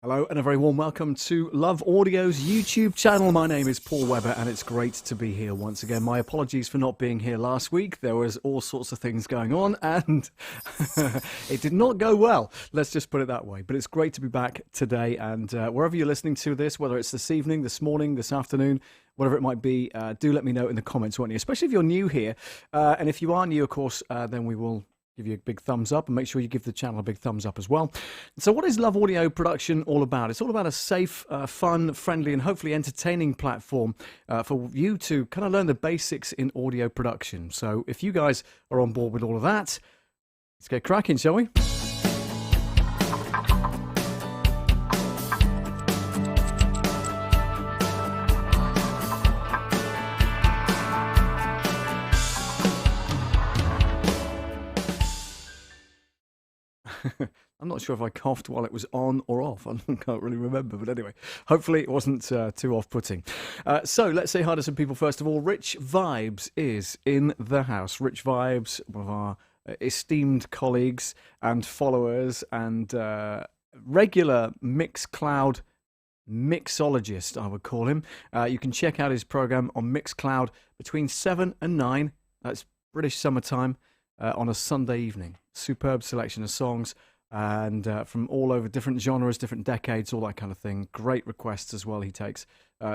Hello and a very warm welcome to Love Audio's YouTube channel. My name is Paul Webber and it's great to be here once again. My apologies for not being here last week. There was all sorts of things going on and it did not go well. Let's just put it that way. But it's great to be back today, and wherever you're listening to this, whether it's this evening, this morning, this afternoon, whatever it might be, do let me know in the comments, won't you? Especially if you're new here. And if you are new, of course, then we will give you a big thumbs up, and make sure you give the channel a big thumbs up as well. So what is Love Audio Production all about? It's all about a safe, fun, friendly, and hopefully entertaining platform for you to kind of learn the basics in audio production. So if you guys are on board with all of that, let's get cracking, shall we? I'm not sure if I coughed while it was on or off. I can't really remember. But anyway, hopefully it wasn't too off-putting. So let's say hi to some people first of all. Rich Vibes is in the house. Rich Vibes, one of our esteemed colleagues and followers and regular Mixcloud mixologist, I would call him. You can check out his program on Mixcloud between 7 and 9. That's British summertime on a Sunday evening. Superb selection of songs and from all over different genres, different decades, all that kind of thing. Great requests as well he takes.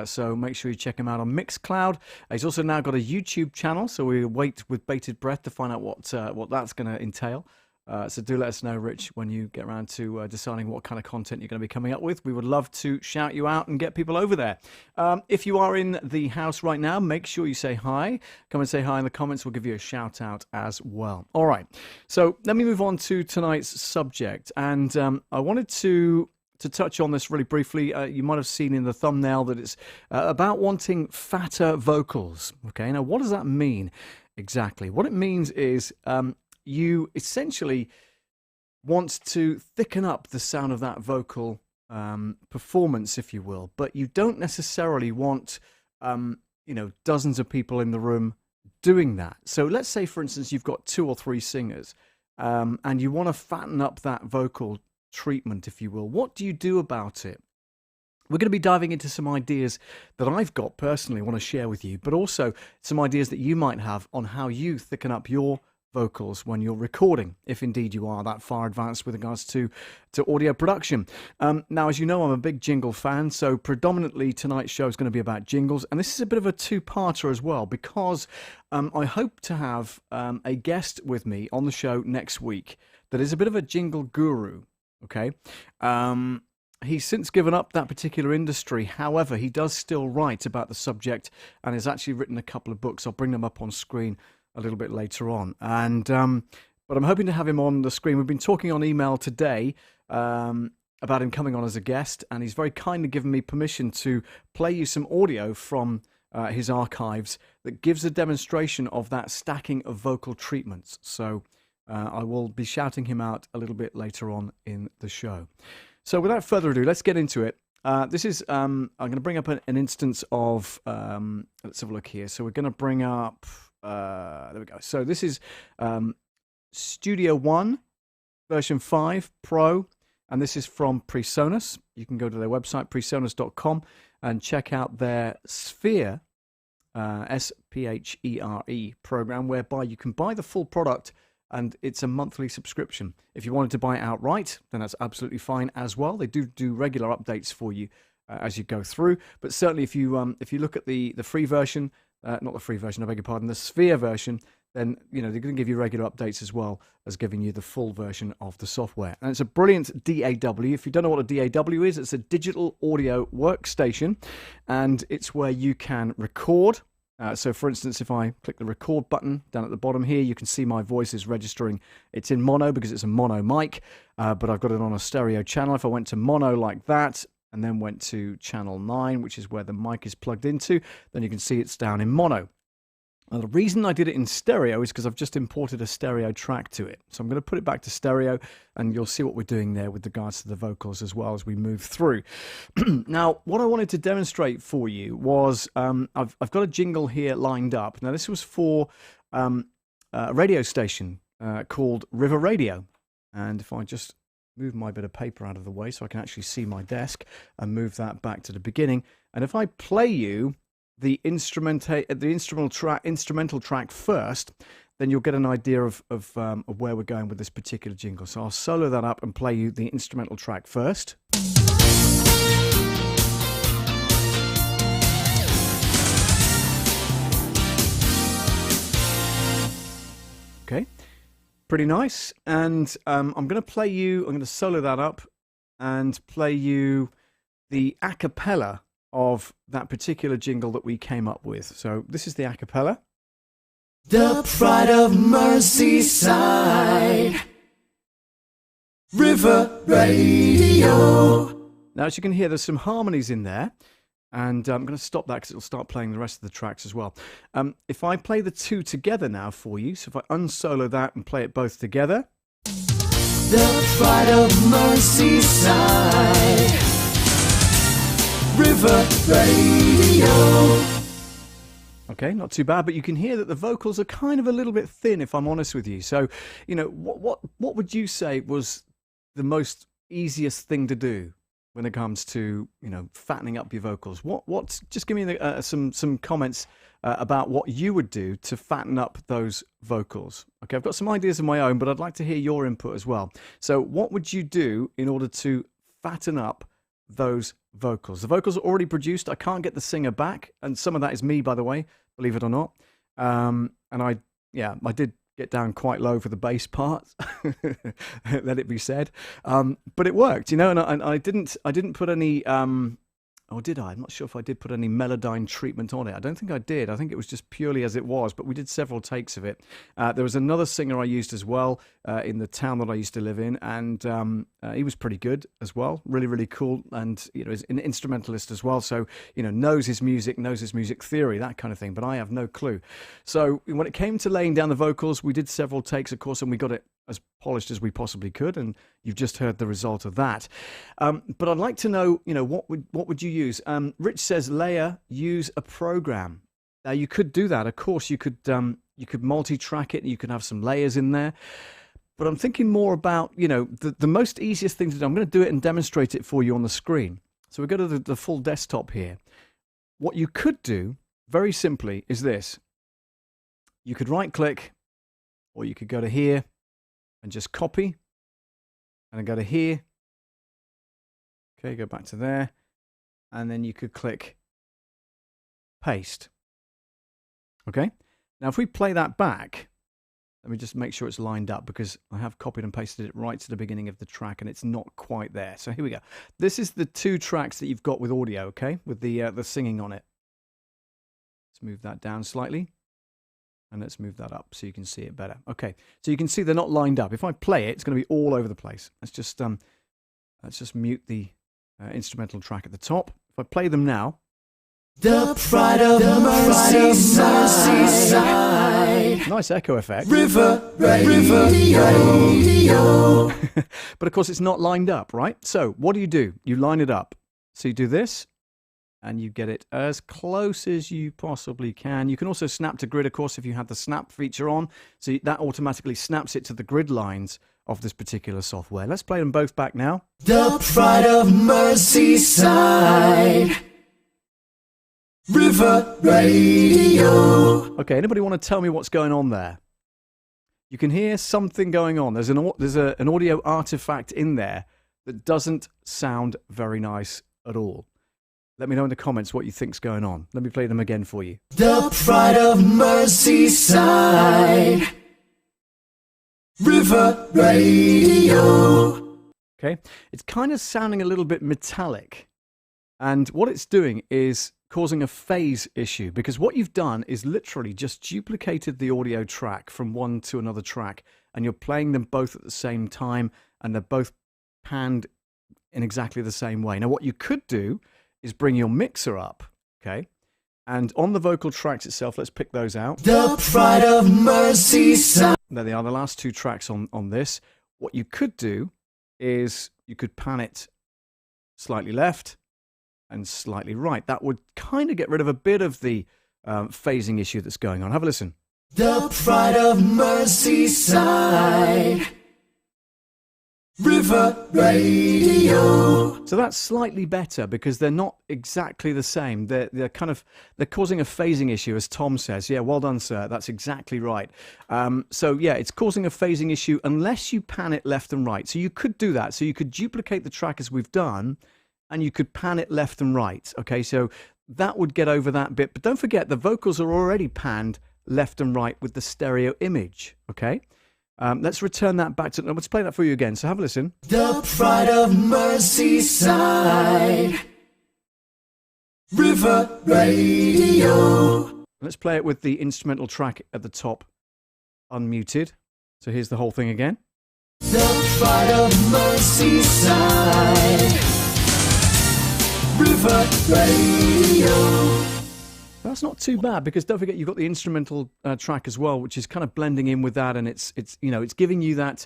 So make sure you check him out on Mixcloud. He's also now got a YouTube channel, so we wait with bated breath to find out what that's going to entail. So do let us know, Rich, when you get around to deciding what kind of content you're going to be coming up with. We would love to shout you out and get people over there. If you are in the house right now, make sure you say hi. Come and say hi in the comments. We'll give you a shout out as well. All right. So let me move on to tonight's subject. And I wanted to touch on this really briefly. You might have seen in the thumbnail that it's about wanting fatter vocals. Okay. Now, what does that mean exactly? What it means is you essentially want to thicken up the sound of that vocal performance, if you will, but you don't necessarily want, dozens of people in the room doing that. So let's say, for instance, you've got 2 or 3 singers and you want to fatten up that vocal treatment, if you will. What do you do about it? We're going to be diving into some ideas that I've got personally, want to share with you, but also some ideas that you might have on how you thicken up your vocals when you're recording, if indeed you are that far advanced with regards to audio production. Now, as you know, I'm a big jingle fan, so predominantly tonight's show is going to be about jingles, and this is a bit of a two-parter as well, because I hope to have a guest with me on the show next week that is a bit of a jingle guru, okay? He's since given up that particular industry. However, he does still write about the subject and has actually written a couple of books. I'll bring them up on screen a little bit later on, and but I'm hoping to have him on the screen. We've been talking on email today about him coming on as a guest, and he's very kindly given me permission to play you some audio from his archives that gives a demonstration of that stacking of vocal treatments. So I will be shouting him out a little bit later on in the show. So without further ado, let's get into it. This is I'm going to bring up an instance of let's have a look here. So we're going to bring up there we go. So this is Studio One version 5 Pro, and this is from PreSonus. You can go to their website, presonus.com, and check out their Sphere, S-P-H-E-R-E program, whereby you can buy the full product, and it's a monthly subscription. If you wanted to buy it outright, then that's absolutely fine as well. They do regular updates for you as you go through, but certainly if you look at the free version, not the free version, I beg your pardon, the Sphere version, then they're going to give you regular updates as well as giving you the full version of the software. And it's a brilliant DAW. If you don't know what a DAW is, it's a digital audio workstation, and it's where you can record. So for instance, if I click the record button down at the bottom here, you can see my voice is registering. It's in mono because it's a mono mic, but I've got it on a stereo channel. If I went to mono like that, and then went to channel 9, which is where the mic is plugged into, then you can see it's down in mono. Now, the reason I did it in stereo is because I've just imported a stereo track to it. So I'm going to put it back to stereo, and you'll see what we're doing there with regards to the vocals as well as we move through. Now, what I wanted to demonstrate for you was I've got a jingle here lined up. Now, this was for a radio station called River Radio. And if I just move my bit of paper out of the way so I can actually see my desk and move that back to the beginning. And if I play you the instrumental track first, then you'll get an idea of where we're going with this particular jingle. So I'll solo that up and play you the instrumental track first. Okay, pretty nice. And I'm going to solo that up and play you the a cappella of that particular jingle that we came up with. So this is the a cappella. The pride of Merseyside River Radio. Now, as you can hear, there's some harmonies in there. And I'm going to stop that because it'll start playing the rest of the tracks as well. If I play the two together now for you, so if I unsolo that and play it both together. The pride of Merseyside River Radio. Okay, not too bad, but you can hear that the vocals are kind of a little bit thin, if I'm honest with you. So, you know, what would you say was the most easiest thing to do when it comes to, you know, fattening up your vocals? Just give me some comments about what you would do to fatten up those vocals. Okay, I've got some ideas of my own, but I'd like to hear your input as well. So what would you do in order to fatten up those vocals? The vocals are already produced. I can't get the singer back, and some of that is me, by the way, believe it or not. And I did get down quite low for the bass part, let it be said, but it worked, you know. And I didn't put any or did I? I'm not sure if I did put any Melodyne treatment on it. I don't think I did. I think it was just purely as it was, but we did several takes of it. There was another singer I used as well in the town that I used to live in, and he was pretty good as well. Really, really cool, and you know, he's an instrumentalist as well, so you know, knows his music theory, that kind of thing, but I have no clue. So when it came to laying down the vocals, we did several takes, of course, and we got it as polished as we possibly could, and you've just heard the result of that. But I'd like to know, you know, what would you use? Rich says, Leia, use a program. Now you could do that. Of course, you could multi-track it. You could have some layers in there. But I'm thinking more about, you know, the most easiest thing to do. I'm going to do it and demonstrate it for you on the screen. So we go to the full desktop here. What you could do, very simply, is this. You could right-click, or you could go to here and just copy, and then go to here. Okay, go back to there, and then you could click paste. Okay, now if we play that back, let me just make sure it's lined up, because I have copied and pasted it right to the beginning of the track and it's not quite there. So here we go. This is the two tracks that you've got with audio, okay, with the singing on it. Let's move that down slightly. And let's move that up so you can see it better. Okay, so you can see they're not lined up. If I play it, it's going to be all over the place. Let's just mute the instrumental track at the top. If I play them now. The pride of Merseyside. Nice echo effect. River Radio. But of course, it's not lined up, right? So what do? You line it up. So you do this, and you get it as close as you possibly can. You can also snap to grid, of course, if you have the snap feature on. So that automatically snaps it to the grid lines of this particular software. Let's play them both back now. The pride of Merseyside River Radio. Okay, anybody want to tell me what's going on there? You can hear something going on. There's an audio artifact in there that doesn't sound very nice at all. Let me know in the comments what you think's going on. Let me play them again for you. The pride of Merseyside River Radio. Okay, it's kind of sounding a little bit metallic. And what it's doing is causing a phase issue, because what you've done is literally just duplicated the audio track from one to another track, and you're playing them both at the same time, and they're both panned in exactly the same way. Now, what you could do is bring your mixer up, okay? And on the vocal tracks itself, let's pick those out. The pride of Merseyside. There they are, the last two tracks on this. What you could do is you could pan it slightly left and slightly right. That would kind of get rid of a bit of the phasing issue that's going on. Have a listen. The pride of Merseyside River Radio. So that's slightly better because they're not exactly the same. They're causing a phasing issue, as Tom says. Yeah, well done, sir. That's exactly right. So yeah, it's causing a phasing issue unless you pan it left and right. So you could do that. So you could duplicate the track as we've done, and you could pan it left and right. Okay, so that would get over that bit. But don't forget, the vocals are already panned left and right with the stereo image. Okay. Let's return that back to... Let's play that for you again. So have a listen. The pride of Merseyside. River Radio. Let's play it with the instrumental track at the top unmuted. So here's the whole thing again. The pride of Merseyside. River Radio. That's not too bad because don't forget you've got the instrumental track as well, which is kind of blending in with that, and it's giving you that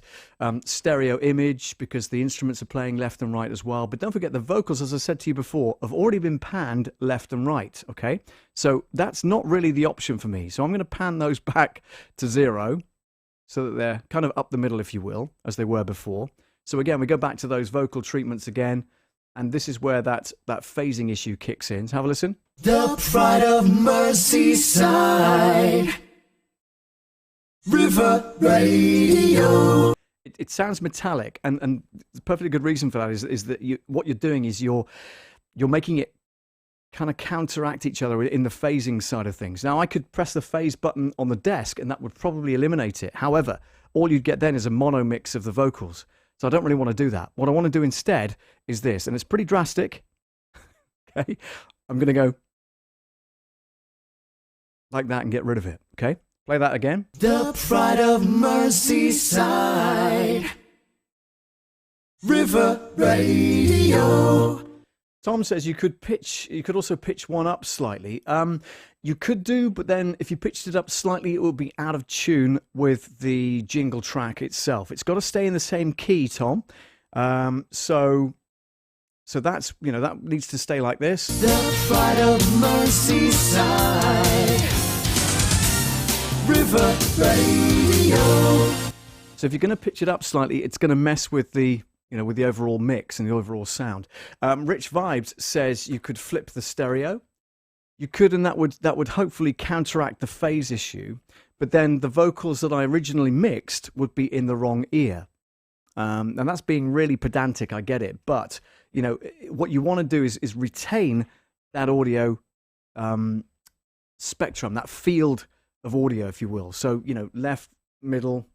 stereo image because the instruments are playing left and right as well. But don't forget the vocals, as I said to you before, have already been panned left and right. Okay, so that's not really the option for me. So I'm going to pan those back to 0 so that they're kind of up the middle, if you will, as they were before. So again, we go back to those vocal treatments again. And this is where that phasing issue kicks in. So have a listen. The pride of Merseyside. River Radio. It sounds metallic, and the perfectly good reason for that is that what you're doing is you're making it kind of counteract each other in the phasing side of things. Now, I could press the phase button on the desk, and that would probably eliminate it. However, all you'd get then is a mono mix of the vocals. So I don't really want to do that. What I want to do instead is this, and it's pretty drastic. Okay, I'm going to go like that and get rid of it. Okay, play that again. The pride of Merseyside. River Radio. Tom says you could also pitch one up slightly. You could do, but then if you pitched it up slightly, it would be out of tune with the jingle track itself. It's got to stay in the same key, Tom. So that's, that needs to stay like this. The pride of Merseyside. River Radio. So if you're going to pitch it up slightly, it's going to mess with the with the overall mix and the overall sound. Rich Vibes says you could flip the stereo. You could, and that would hopefully counteract the phase issue. But then the vocals that I originally mixed would be in the wrong ear. And that's being really pedantic, I get it. But, what you want to do is retain that audio spectrum, that field of audio, if you will. So, left, middle,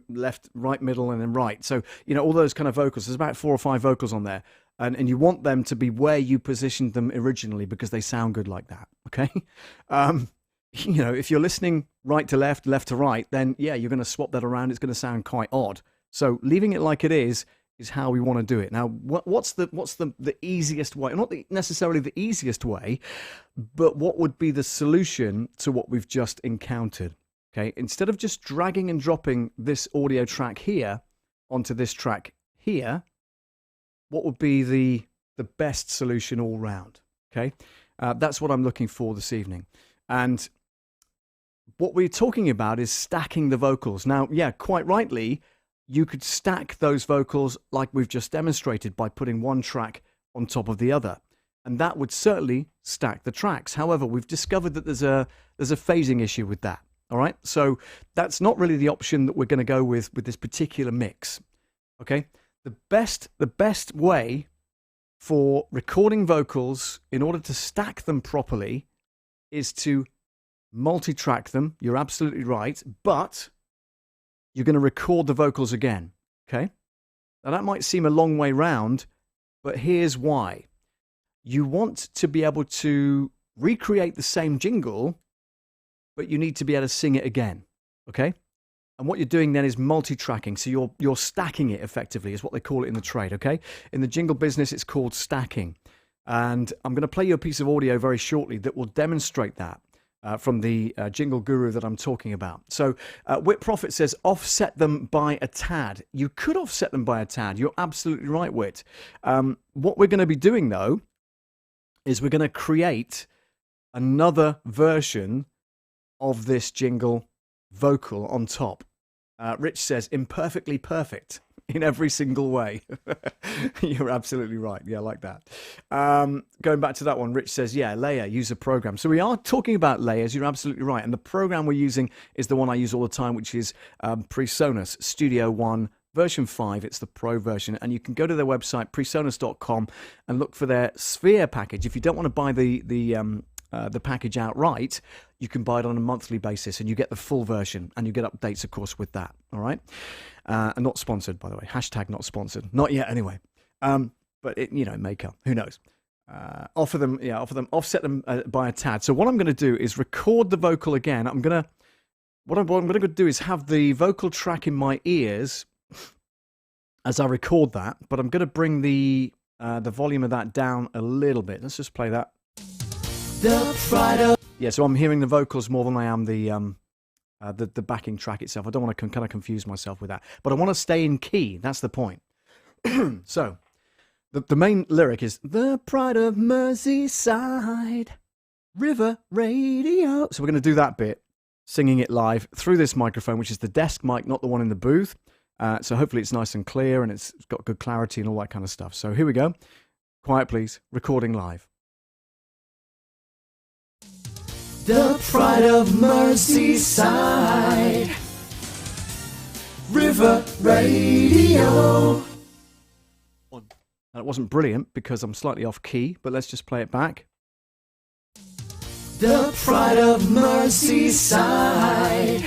left, right, middle, and then right. So, all those kind of vocals. There's about 4 or 5 vocals on there. And you want them to be where you positioned them originally because they sound good like that, okay? If you're listening right to left, left to right, then, yeah, you're going to swap that around. It's going to sound quite odd. So leaving it like it is how we want to do it. Now, what's the easiest way? Not necessarily the easiest way, but what would be the solution to what we've just encountered? Okay, instead of just dragging and dropping this audio track here onto this track here, what would be the best solution all round? Okay, that's what I'm looking for this evening. And what we're talking about is stacking the vocals. Now, yeah, quite rightly, you could stack those vocals like we've just demonstrated by putting one track on top of the other. And that would certainly stack the tracks. However, we've discovered that there's a phasing issue with that. All right, so that's not really the option that we're going to go with this particular mix. Okay, the best way for recording vocals in order to stack them properly is to multi-track them. You're absolutely right, but you're going to record the vocals again. Okay, now that might seem a long way round, but here's why. You want to be able to recreate the same jingle, but you need to be able to sing it again, okay? And what you're doing then is multi-tracking. So you're stacking it effectively, is what they call it in the trade, okay? In the jingle business, it's called stacking. And I'm going to play you a piece of audio very shortly that will demonstrate that from the jingle guru that I'm talking about. So Whit Profit says, offset them by a tad. You could offset them by a tad. You're absolutely right, Whit. What we're going to be doing, though, is we're going to create another version of this jingle vocal on top. Rich says, imperfectly perfect. in every single way. You're absolutely right. Yeah, I like that. Going back to that one, Rich says, yeah, layer, use a program. So we are talking about layers. You're absolutely right. And the program we're using is the one I use all the time, which is PreSonus Studio One version 5. It's the pro version. And you can go to their website, presonus.com, and look for their Sphere package. If you don't want to buy the package outright, you can buy it on a monthly basis and you get the full version and you get updates, of course, with that. All right. And not sponsored, by the way. Hashtag not sponsored. Not yet, anyway. But it, may come. Who knows? Offset them by a tad. So what I'm going to do is record the vocal again. What I'm going to do is have the vocal track in my ears as I record that, but I'm going to bring the volume of that down a little bit. Let's just play that. Yeah, so I'm hearing the vocals more than I am the backing track itself. I don't want to kind of confuse myself with that, but I want to stay in key. That's the point. So the main lyric is the pride of Merseyside River Radio. So we're going to do that bit, singing it live through this microphone, which is the desk mic, not the one in the booth. So hopefully it's nice and clear and it's got good clarity and all that kind of stuff. So here we go. Quiet, please. Recording live. The pride of Merseyside River Radio. And it wasn't brilliant because I'm slightly off key, but let's just play it back. The pride of Merseyside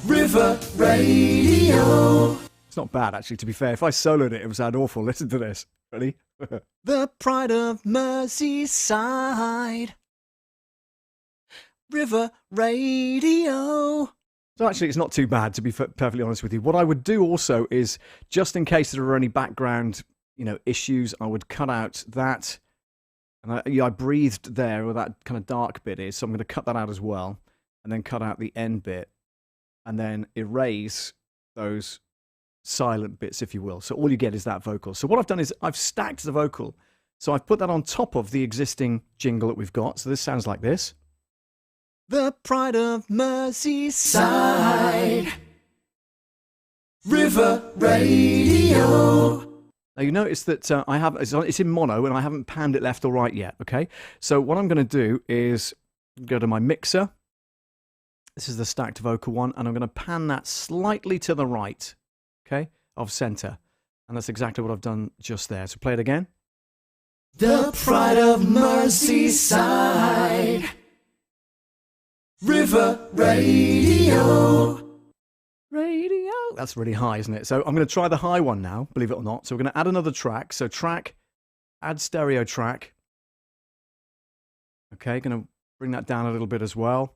River Radio. It's not bad, actually, to be fair. If I soloed it, it would sound awful. Listen to this. Ready? The pride of Merseyside River Radio. So actually, it's not too bad, to be perfectly honest with you. What I would do also is, just in case there are any background, issues, I would cut out that. And I breathed there, where that kind of dark bit is. So I'm going to cut that out as well, and then cut out the end bit, and then erase those silent bits, if you will. So all you get is that vocal. So what I've done is I've stacked the vocal. So I've put that on top of the existing jingle that we've got. So this sounds like this. The pride of Merseyside River Radio. Now you notice that it's in mono and I haven't panned it left or right yet, okay? So what I'm going to do is go to my mixer. This is the stacked vocal one, and I'm going to pan that slightly to the right, okay, of center. And that's exactly what I've done just there. So play it again. The pride of Merseyside River Radio. Radio. That's really high, isn't it? So I'm going to try the high one now, believe it or not. So we're going to add another track. So track, add stereo track. Okay, going to bring that down a little bit as well.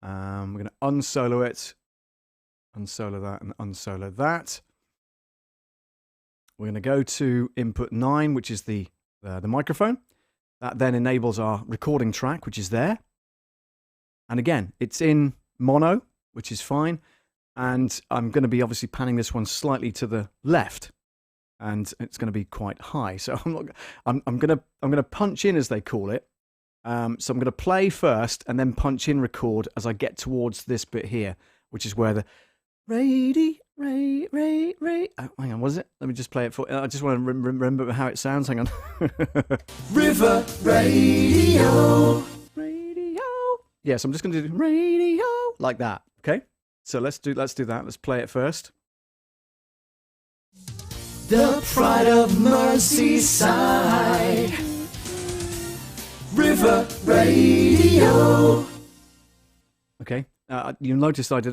We're going to unsolo it, unsolo that, and unsolo that. We're going to go to input 9, which is the microphone. That then enables our recording track, which is there. And again, it's in mono, which is fine. And I'm going to be obviously panning this one slightly to the left, and it's going to be quite high. So I'm going to punch in, as they call it. So I'm going to play first and then punch in record as I get towards this bit here, which is where the hang on, what is it? Let me just play it for. I just want to remember how it sounds. Hang on. River Radio. Radio. Yes, I'm just going to do radio like that. Okay. So let's do that. Let's play it first. The pride of Merseyside River Radio. Okay. You'll notice I did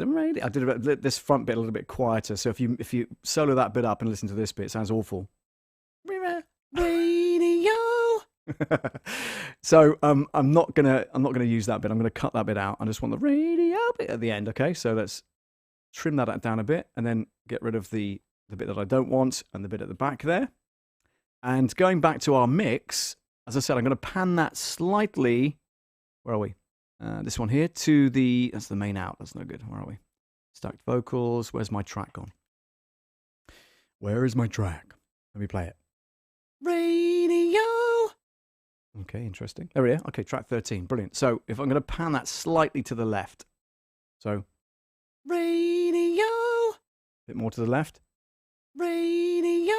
this front bit a little bit quieter. So if you solo that bit up and listen to this bit, it sounds awful. River Radio. So I'm not gonna use that bit. I'm gonna cut that bit out. I just want the radio bit at the end. Okay. So let's trim that down a bit and then get rid of the bit that I don't want and the bit at the back there. And going back to our mix, as I said, I'm going to pan that slightly. Where are we? This one here to that's the main out. That's no good. Where are we? Stacked vocals. Where's my track gone? Where is my track? Let me play it. Radio. Okay, interesting. There we are. Okay, track 13. Brilliant. So if I'm going to pan that slightly to the left. So radio. bit more to the left. Radio.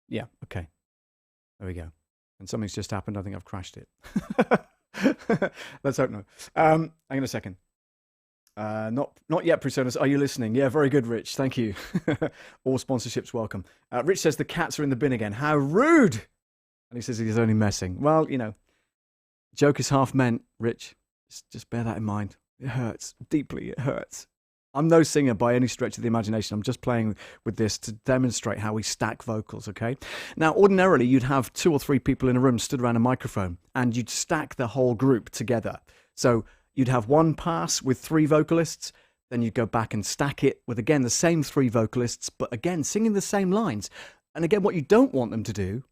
Yeah, okay. There we go. And something's just happened. I think I've crashed it. Let's hope not. Hang on a second. Not yet, Personas. Are you listening? Yeah, very good, Rich. Thank you. All sponsorships welcome. Rich says the cats are in the bin again. How rude! And he says he's only messing. Well, you know, joke is half meant, Rich. Just bear that in mind. It hurts. Deeply, it hurts. I'm no singer by any stretch of the imagination. I'm just playing with this to demonstrate how we stack vocals, okay? Now, ordinarily, you'd have 2 or 3 people in a room stood around a microphone, and you'd stack the whole group together. So you'd have one pass with 3 vocalists, then you'd go back and stack it with, again, the same 3 vocalists, but again, singing the same lines. And again, what you don't want them to do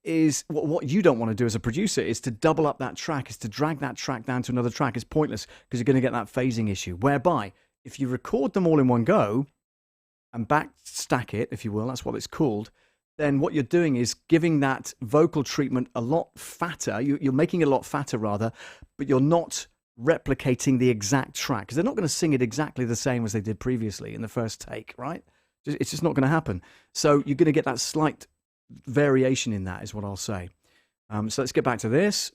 is, what you don't want to do as a producer is to double up that track, is to drag that track down to another track. It's pointless because you're going to get that phasing issue. Whereby, if you record them all in one go and back stack it, if you will, that's what it's called, then what you're doing is giving that vocal treatment a lot fatter. You're making it a lot fatter, rather, but you're not replicating the exact track because they're not going to sing it exactly the same as they did previously in the first take, right? It's just not going to happen. So you're going to get that slight variation in that, is what I'll say. So let's get back to this.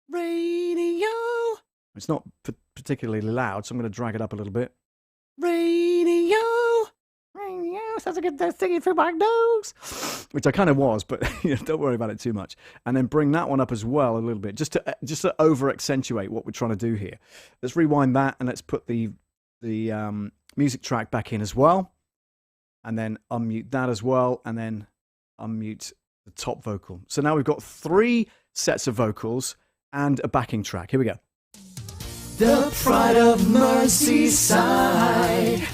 Radio. It's not particularly loud, so I'm going to drag it up a little bit. Radio. Radio. Sounds like it's singing through my nose. Which I kind of was, but don't worry about it too much. And then bring that one up as well a little bit, just to over accentuate what we're trying to do here. Let's rewind that and let's put the music track back in as well. And then unmute that as well, and then unmute the top vocal. So now we've got 3 sets of vocals and a backing track. Here we go. The Pride of Merseyside.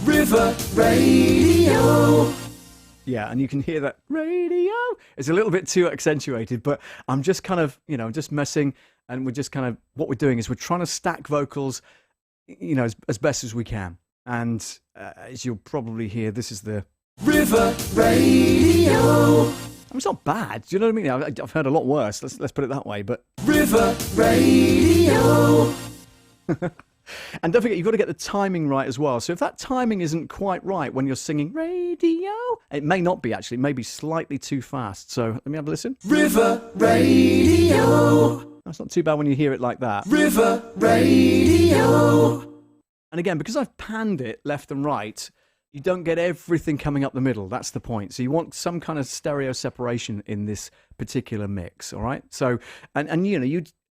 River Radio. Yeah, and you can hear that radio. It's a little bit too accentuated, but I'm just kind of, just messing, and we're just kind of, what we're doing is we're trying to stack vocals, as best as we can. And as you'll probably hear, this is the River Radio. It's not bad. Do you know what I mean? I've heard a lot worse. Let's put it that way. But River Radio. And don't forget, you've got to get the timing right as well. So if that timing isn't quite right when you're singing radio, it may not be actually. It may be slightly too fast. So let me have a listen. River Radio. That's not too bad when you hear it like that. River Radio. And again, because I've panned it left and right, you don't get everything coming up the middle. That's the point. So you want some kind of stereo separation in this particular mix, all right? So, and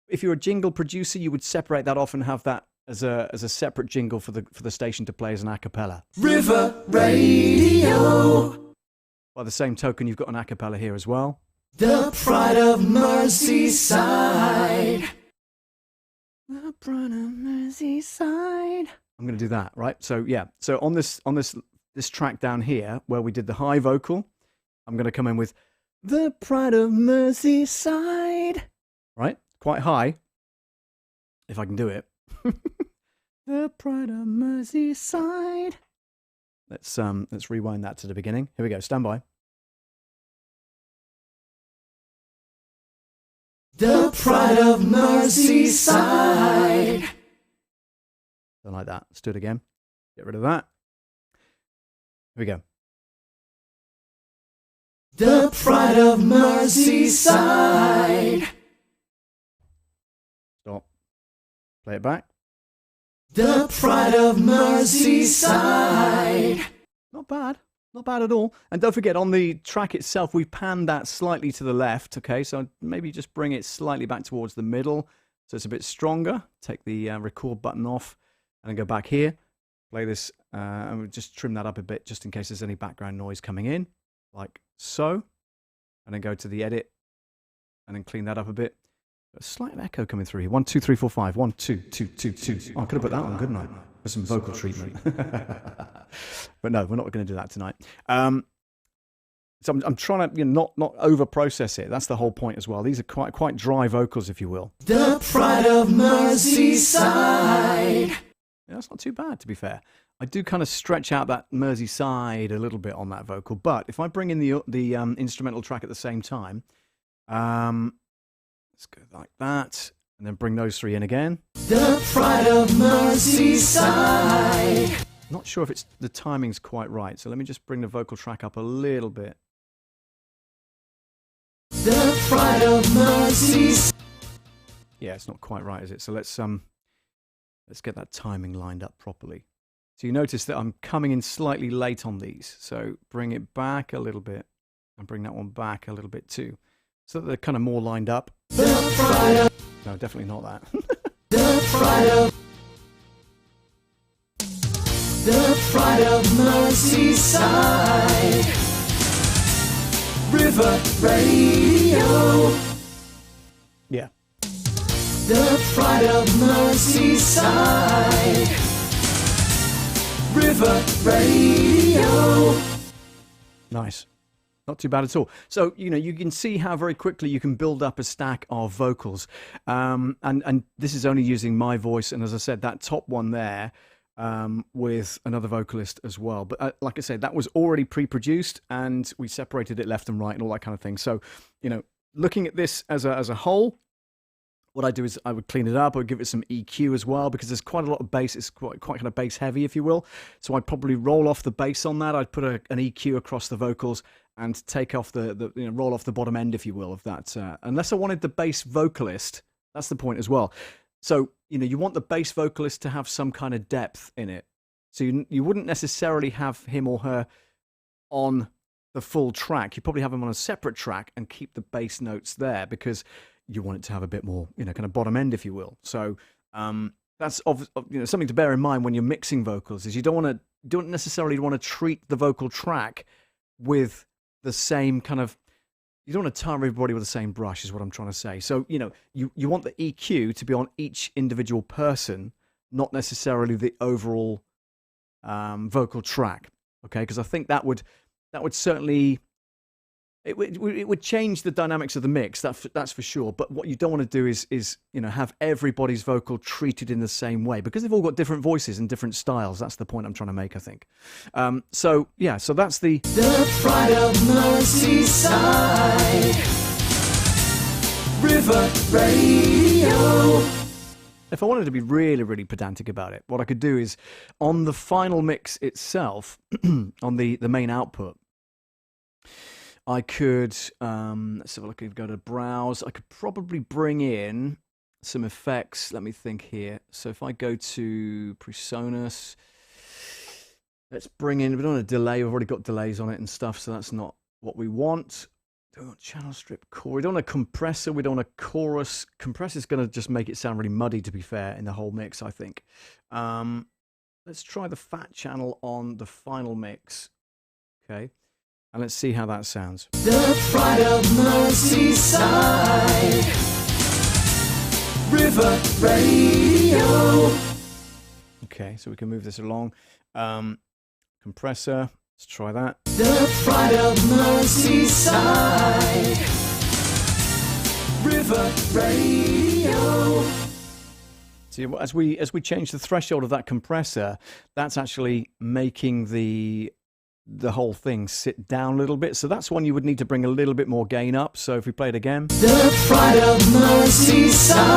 if you're a jingle producer, you would separate that off and have that as a separate jingle for the station to play as an a cappella. River Radio. By the same token, you've got an a cappella here as well. The Pride of Merseyside. The Pride of Merseyside. I'm going to do that, right? So yeah. So on this track down here where we did the high vocal, I'm going to come in with the Pride of Merseyside, right? Quite high, if I can do it. The Pride of Merseyside. Let's rewind that to the beginning. Here we go. Stand by. The Pride of Merseyside. Don't like that. Let's do it again. Get rid of that. Here we go. The Pride of Merseyside. Stop. Play it back. The Pride of Merseyside. Not bad. Not bad at all. And don't forget, on the track itself, we panned that slightly to the left, okay? So maybe just bring it slightly back towards the middle so it's a bit stronger. Take the record button off and then go back here. Play this, and we'll just trim that up a bit just in case there's any background noise coming in, like so. And then go to the edit and then clean that up a bit. A slight echo coming through here. 1, 2, 3, 4, 5. 1, 2, 2, 2, 2. Oh, I could have put that on, couldn't I? For some vocal treatment. But no, we're not going to do that tonight. So I'm trying to not over process it. That's the whole point as well. These are quite dry vocals, if you will. The Pride of Merseyside. Yeah, that's not too bad, to be fair. I do kind of stretch out that Merseyside a little bit on that vocal, but if I bring in the instrumental track at the same time, let's go like that. And then bring those three in again. The pride of Merseyside. Not sure if the timing's quite right, so let me just bring the vocal track up a little bit. The pride of Merseyside. Yeah, it's not quite right, is it? So let's get that timing lined up properly. So you notice that I'm coming in slightly late on these. So bring it back a little bit and bring that one back a little bit too. So that they're kind of more lined up. The pride of. No, definitely not that. The pride of. The pride of Merseyside. River Radio. Yeah. The pride of Merseyside. River Radio. Nice. Not too bad at all. So, you know, you can see how very quickly you can build up a stack of vocals. And this is only using my voice. And as I said, that top one there with another vocalist as well. But like I said, that was already pre-produced and we separated it left and right and all that kind of thing. So, you know, looking at this as a whole, what I do is I would clean it up. I would give it some EQ as well because there's quite a lot of bass. It's quite kind of bass heavy, if you will. So I'd probably roll off the bass on that. I'd put an EQ across the vocals and take off roll off the bottom end, if you will, of that. Unless I wanted the bass vocalist, that's the point as well. So, you know, you want the bass vocalist to have some kind of depth in it. So you wouldn't necessarily have him or her on the full track. You probably have him on a separate track and keep the bass notes there because you want it to have a bit more, you know, kind of bottom end, if you will. So that's something to bear in mind when you're mixing vocals. Is you don't necessarily want to treat the vocal track with the same kind of. You don't want to tar everybody with the same brush, is what I'm trying to say. So you know, you want the EQ to be on each individual person, not necessarily the overall vocal track. Okay, because I think that would certainly. It would change the dynamics of the mix, that's for sure. But what you don't want to do is you know, have everybody's vocal treated in the same way because they've all got different voices and different styles. That's the point I'm trying to make, I think. So yeah, so that's the pride of Merseyside. River Radio. If I wanted to be really, really pedantic about it, what I could do is on the final mix itself, on the main output, I could, let's have a look, go to browse. I could probably bring in some effects. Let me think here. So if I go to PreSonus, let's bring in, we don't want a delay. We've already got delays on it and stuff, so that's not what we want. Don't want channel strip core. We don't want a compressor. We don't want a chorus. Compressor is going to just make it sound really muddy, to be fair, in the whole mix, I think. Let's try the fat channel on the final mix. Okay. And let's see how that sounds. The pride of Merseyside. River Radio. Okay, so we can move this along. Compressor, let's try that. The pride of Merseyside. River Radio. See, as we change the threshold of that compressor, that's actually making the whole thing sit down a little bit. So that's one you would need to bring a little bit more gain up. So if we play it again. The pride of Merseyside.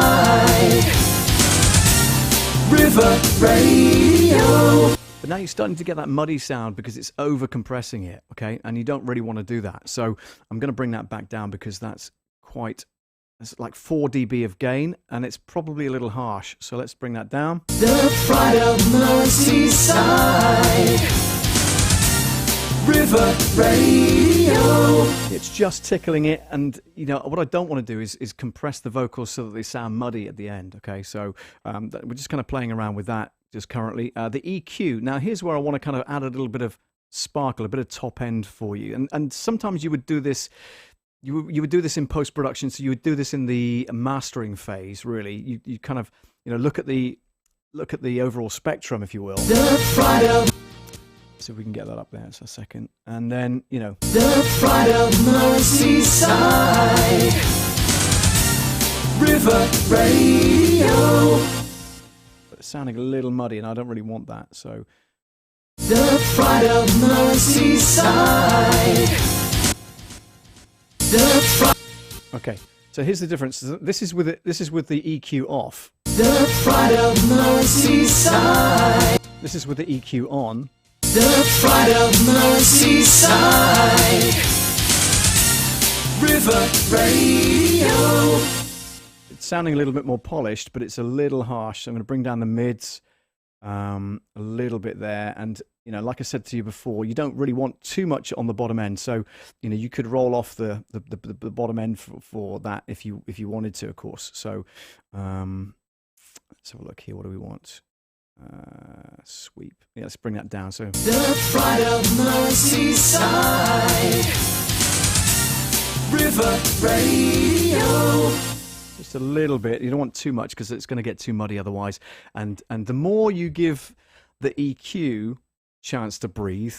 River Radio. But now you're starting to get that muddy sound because it's over compressing it, okay? And you don't really want to do that. So I'm going to bring that back down because that's like 4 dB of gain and it's probably a little harsh. So let's bring that down. The pride of Merseyside. River Radio. It's just tickling it, and you know what I don't want to do is compress the vocals so that they sound muddy at the end. Okay, so we're just kind of playing around with that just currently. The EQ. Now here's where I want to kind of add a little bit of sparkle, a bit of top end for you, and sometimes you would do this. You would do this in post production, so you would do this in the mastering phase. Really, you kind of look at the overall spectrum, if you will. The pride of. See if we can get that up there. It's a second. And then, The pride of Merseyside. River Radio. But it's sounding a little muddy, and I don't really want that. So. The pride of Merseyside. Okay. So So here's the difference. This is with it. This is with the EQ off. The Pride of Merseyside. This is with the EQ on. The Pride of Merseyside. River Radio. It's sounding a little bit more polished, but it's a little harsh. So I'm going to bring down the mids a little bit there. And, you know, like I said to you before, you don't really want too much on the bottom end. So, you know, you could roll off the bottom end for that if you wanted to, of course. So let's have a look here. What do we want? Sweep. Yeah, let's bring that down. So The Pride of Merseyside. River Radio. just a little bit. You don't want too much because it's going to get too muddy otherwise. And the more you give the EQ chance to breathe,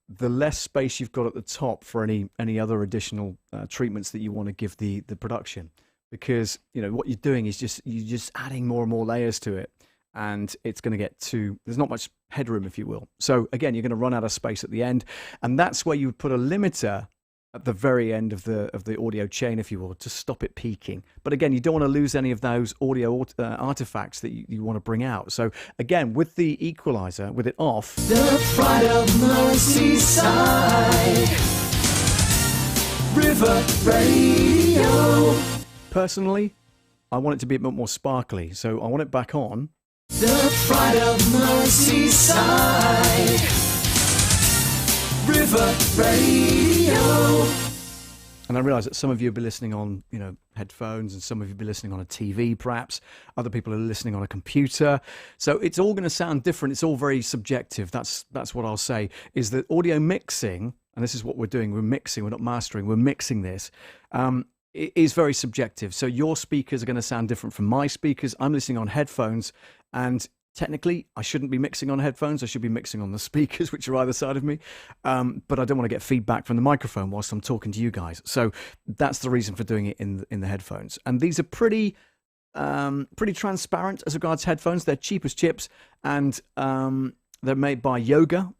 the less space you've got at the top for any other additional treatments that you want to give the production. Because, you know, what you're doing is you're just adding more and more layers to it, and it's going to get there's not much headroom, if you will. So again, you're going to run out of space at the end, and that's where you would put a limiter at the very end of the audio chain, if you will, to stop it peaking. But again, you don't want to lose any of those audio artifacts that you want to bring out. So again, with the equalizer, with it off, The Pride of Merseyside. River Radio. personally, I want it to be a bit more sparkly. So I want it back on. The Pride of Merseyside. River Radio. And I realise that some of you will be listening on, you know, headphones, and some of you will be listening on a TV, perhaps. Other people are listening on a computer. So it's all going to sound different. It's all very subjective. That's what I'll say, is that audio mixing, and this is what we're doing, we're mixing, we're not mastering, we're mixing this, it is very subjective. So your speakers are going to sound different from my speakers. I'm listening on headphones, and technically, I shouldn't be mixing on headphones. I should be mixing on the speakers, which are either side of me. But I don't want to get feedback from the microphone whilst I'm talking to you guys. So that's the reason for doing it in the headphones. And these are pretty transparent as regards headphones. They're cheap as chips, and they're made by Yoga,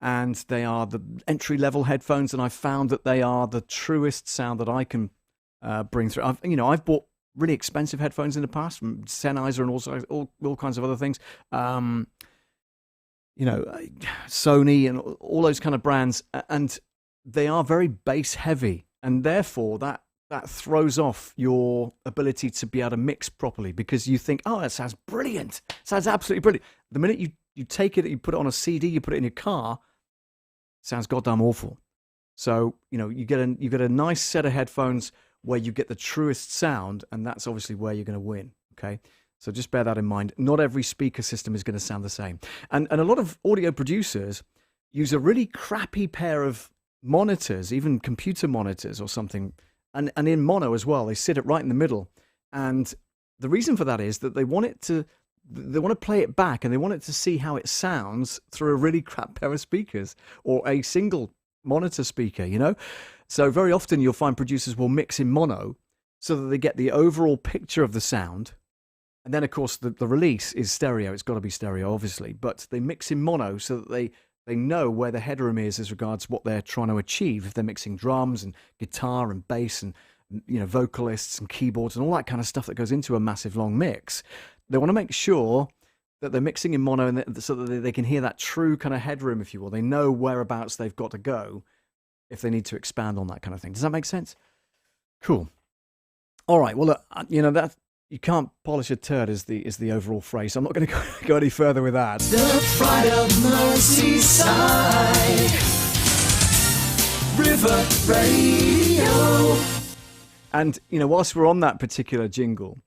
and they are the entry-level headphones. And I've found that they are the truest sound that I can bring through. I've bought really expensive headphones in the past from Sennheiser and also all kinds of other things. Sony and all those kind of brands, and they are very bass heavy, and therefore that throws off your ability to be able to mix properly, because you think, oh, that sounds brilliant, sounds absolutely brilliant. The minute you take it, you put it on a CD, you put it in your car, it sounds goddamn awful. So, you know, you get a nice set of headphones where you get the truest sound, and that's obviously where you're going to win, okay? So just bear that in mind. Not every speaker system is going to sound the same. And a lot of audio producers use a really crappy pair of monitors, even computer monitors or something, and in mono as well. They sit it right in the middle. And the reason for that is that they want to play it back, and they want it to see how it sounds through a really crap pair of speakers or a single monitor speaker, you know? So very often you'll find producers will mix in mono so that they get the overall picture of the sound. And then, of course, the release is stereo. It's got to be stereo, obviously. But they mix in mono so that they know where the headroom is as regards what they're trying to achieve. If they're mixing drums and guitar and bass and, you know, vocalists and keyboards and all that kind of stuff that goes into a massive long mix, they want to make sure that they're mixing in mono and so that they can hear that true kind of headroom, if you will. They know whereabouts they've got to go if they need to expand on that kind of thing. Does that make sense? Cool. All right. Well, that you can't polish a turd is the overall phrase. So I'm not going to go any further with that. The Pride of Merseyside. River Radio. And, you know, whilst we're on that particular jingle,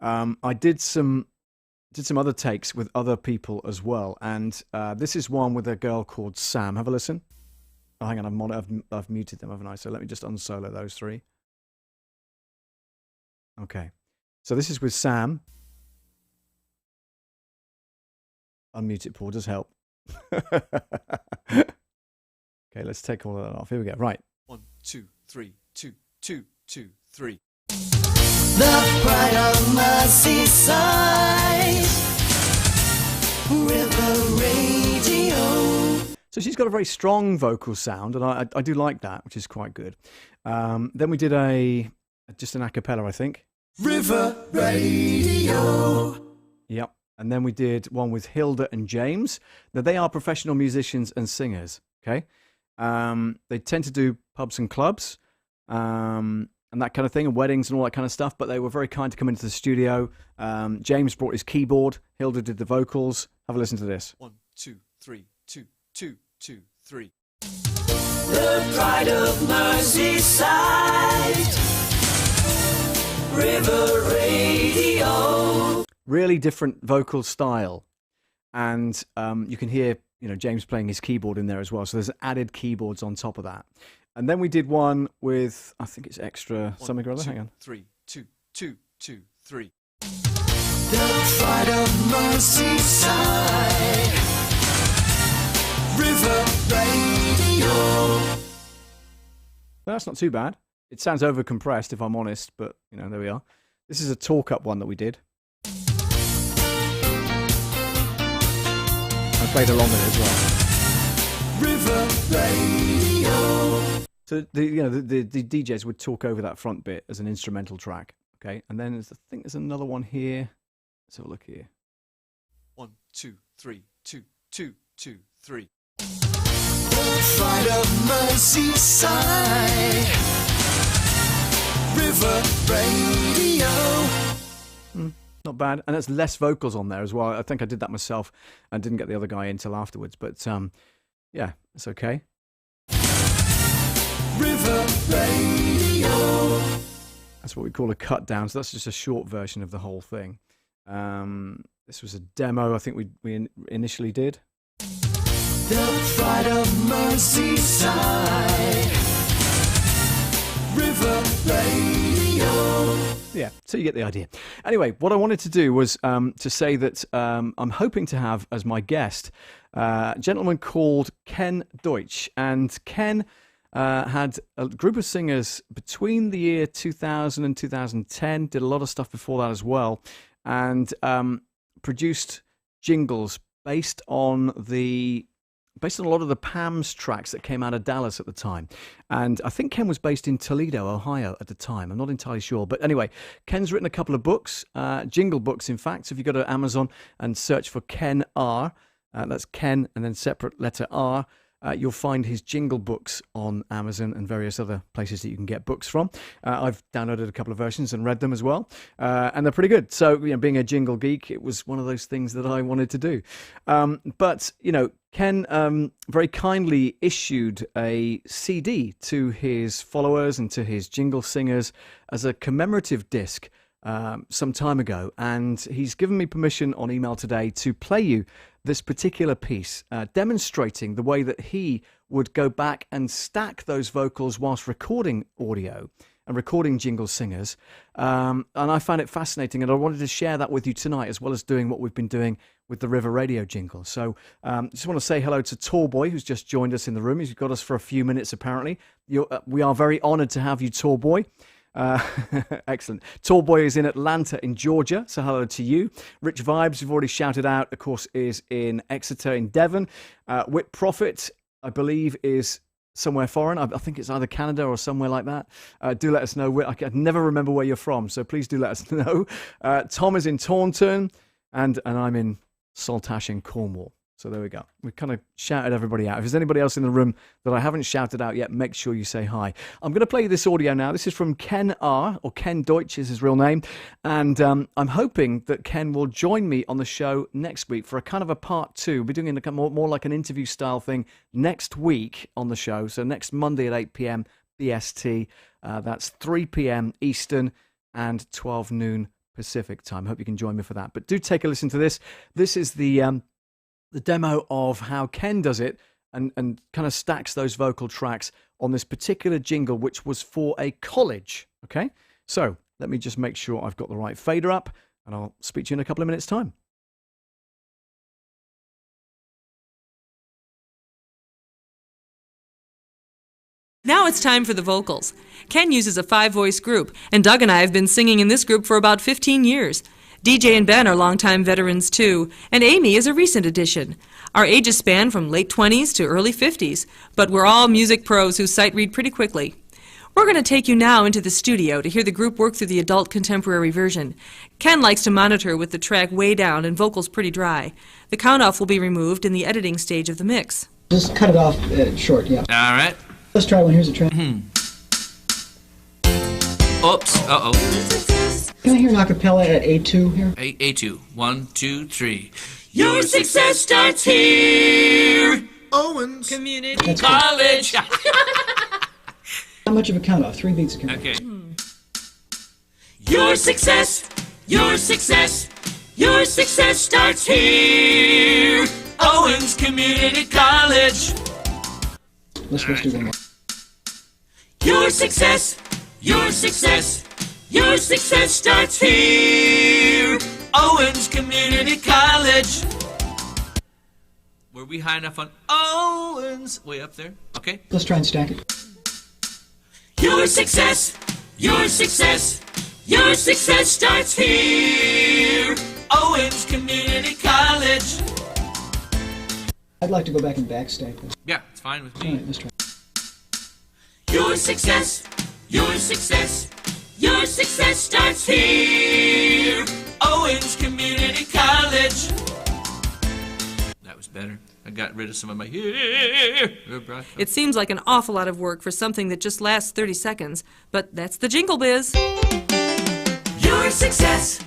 I did some other takes with other people as well. And this is one with a girl called Sam. Have a listen. Oh, hang on, I've muted them, haven't I? So let me just unsolo those three. Okay. So this is with Sam. Unmute it, Paul. Does help. Okay, let's take all of that off. Here we go. Right. 1, 2, 3, 2, 2, 2, 3. The Pride of Merseyside. River Radio. So she's got a very strong vocal sound, and I do like that, which is quite good. Then we did a just an a cappella, I think. River Radio. Yep. And then we did one with Hilda and James. Now, they are professional musicians and singers, okay? They tend to do pubs and clubs and that kind of thing, and weddings and all that kind of stuff, but they were very kind to come into the studio. James brought his keyboard. Hilda did the vocals. Have a listen to this. 1, 2, 3, 2, 2, 2, 3. The pride of Merseyside. River Radio. Really different vocal style. And you can hear, James playing his keyboard in there as well. So there's added keyboards on top of that. And then we did one with, I think it's extra something or other. Hang on. 3, 2, 2, 2, 3. The pride of Merseyside. River Radio. That's not too bad. It sounds over compressed, if I'm honest, but there we are. This is a talk up one that we did. I played along with it as well. River Radio. So the DJs would talk over that front bit as an instrumental track, okay? And then I think there's another one here. Let's have a look here. 1, 2, 3, 2, 2, 2, 3. The pride of Merseyside. River Radio. Not bad. And there's less vocals on there as well. I think I did that myself and didn't get the other guy in till afterwards. But yeah, it's okay. River Radio. That's what we call a cut down. So that's just a short version of the whole thing. This was a demo I think we initially did. The pride of Merseyside. River Radio. Yeah, so you get the idea. Anyway, what I wanted to do was to say that I'm hoping to have as my guest a gentleman called Ken Deutsch. And Ken had a group of singers between the year 2000 and 2010, did a lot of stuff before that as well, and produced jingles based on a lot of the Pam's tracks that came out of Dallas at the time. And I think Ken was based in Toledo, Ohio at the time. I'm not entirely sure. But anyway, Ken's written a couple of books, jingle books, in fact. So if you go to Amazon and search for Ken R, that's Ken and then separate letter R, you'll find his jingle books on Amazon and various other places that you can get books from. I've downloaded a couple of versions and read them as well, and they're pretty good. So, being a jingle geek, it was one of those things that I wanted to do. But Ken very kindly issued a CD to his followers and to his jingle singers as a commemorative disc some time ago, and he's given me permission on email today to play you this particular piece, demonstrating the way that he would go back and stack those vocals whilst recording audio and recording jingle singers. And I found it fascinating, and I wanted to share that with you tonight, as well as doing what we've been doing with the River Radio jingle. So just want to say hello to Tallboy, who's just joined us in the room. He's got us for a few minutes, apparently. We are very honoured to have you, Tallboy. Excellent. Tallboy is in Atlanta in Georgia, so hello to you. Rich Vibes, we've already shouted out, of course, is in Exeter in Devon. Whit Prophet, I believe, is somewhere foreign. I think it's either Canada or somewhere like that. Do let us know. I can never remember where you're from, so please do let us know. Tom is in Taunton, and I'm in Saltash in Cornwall. So there we go. We kind of shouted everybody out. If there's anybody else in the room that I haven't shouted out yet, make sure you say hi. I'm going to play you this audio now. This is from Ken R, or Ken Deutsch is his real name. And I'm hoping that Ken will join me on the show next week for a kind of a part two. We'll be doing it more like an interview style thing next week on the show. So next Monday at 8 p.m. BST. That's 3 p.m. Eastern and 12 noon Pacific time. Hope you can join me for that. But do take a listen to this. This is the demo of how Ken does it and kind of stacks those vocal tracks on this particular jingle, which was for a college. Okay, so let me just make sure I've got the right fader up, and I'll speak to you in a couple of minutes' time. Now it's time for the vocals. Ken uses a 5-voice group, and Doug and I have been singing in this group for about 15 years. DJ and Ben are longtime veterans too, and Amy is a recent addition. Our ages span from late 20s to early 50s, but we're all music pros who sight read pretty quickly. We're going to take you now into the studio to hear the group work through the adult contemporary version. Ken likes to monitor with the track way down and vocals pretty dry. The count-off will be removed in the editing stage of the mix. Just cut it off short, yeah. All right. Let's try one. Here's a track. Oops. Uh-oh. Can I hear an acapella at A2 here? A2. 1, 2, 3. Your success starts here. Owens Community That's good. College. How much of a count off? 3 beats a count. Okay. Your success starts here. Owens Community College. Let's do one more. Your success starts here. Owens Community College. Were we high enough on Owens? Way up there. Okay. Let's try and stack it. Your success starts here. Owens Community College. I'd like to go back and backstack this. Yeah, it's fine with All me. right, let's try. Your success starts here. Owens Community College. That was better. I got rid of some of my It seems like an awful lot of work for something that just lasts 30 seconds, but that's the jingle biz. Your success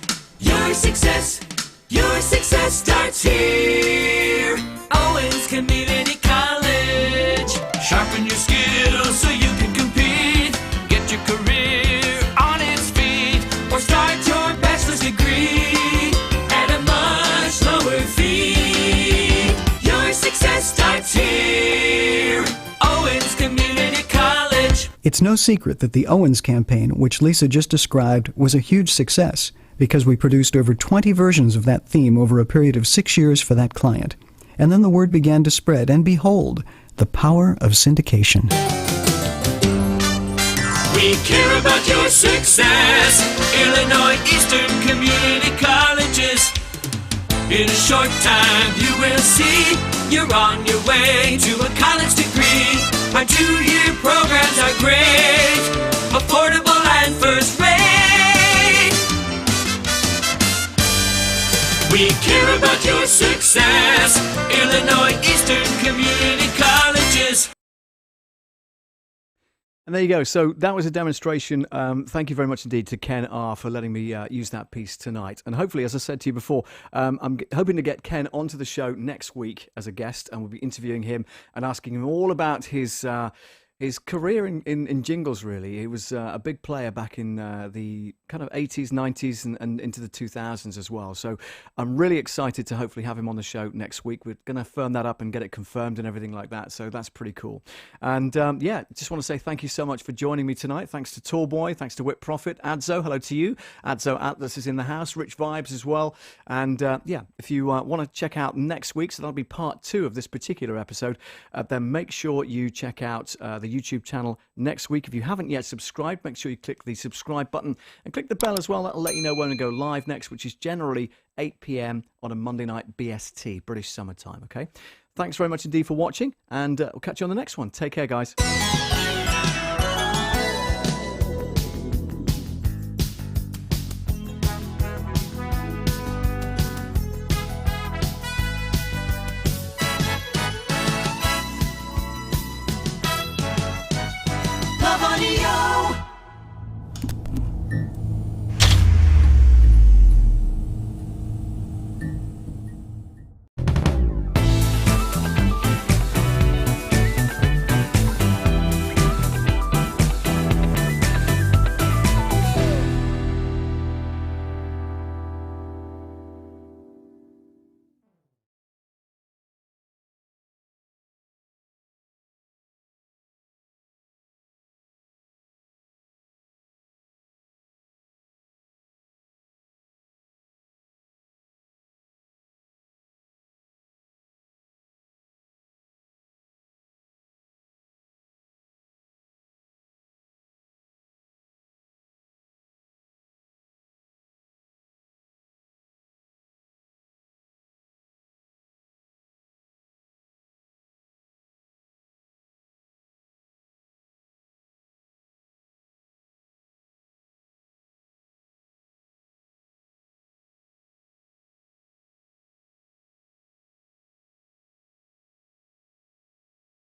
starts here. Owens Community College. Sharpen your skills so you can compete. Get your career on its feet, or start your bachelor's degree at a much lower fee. Your success starts here. Owens Community College. It's no secret that the Owens campaign, which Lisa just described, was a huge success because we produced over 20 versions of that theme over a period of 6 years for that client. And then the word began to spread, and behold, the power of syndication. We care about your success. Illinois Eastern Community Colleges. In a short time you will see you're on your way to a college degree. Our 2-year programs are great, affordable and first rate. We care about your success. Illinois Eastern Community Colleges. And there you go. So that was a demonstration. Thank you very much indeed to Ken R for letting me use that piece tonight. And hopefully, as I said to you before, I'm hoping to get Ken onto the show next week as a guest, and we'll be interviewing him and asking him all about his career in jingles, really. He was a big player back in the kind of 80s, 90s and into the 2000s as well. So I'm really excited to hopefully have him on the show next week. We're going to firm that up and get it confirmed and everything like that. So that's pretty cool. And yeah, just want to say thank you so much for joining me tonight. Thanks to Tallboy. Thanks to Whip Profit. Adzo, hello to you. Adzo Atlas is in the house. Rich Vibes as well. And yeah, if you want to check out next week, so that'll be part 2 of this particular episode, then make sure you check out the YouTube channel next week. If you haven't yet subscribed, make sure you click the subscribe button and click the bell as well. That'll let you know when we go live next, which is generally 8 p.m. on a Monday night BST, British Summertime. Okay. Thanks very much indeed for watching, and we'll catch you on the next one. Take care, guys.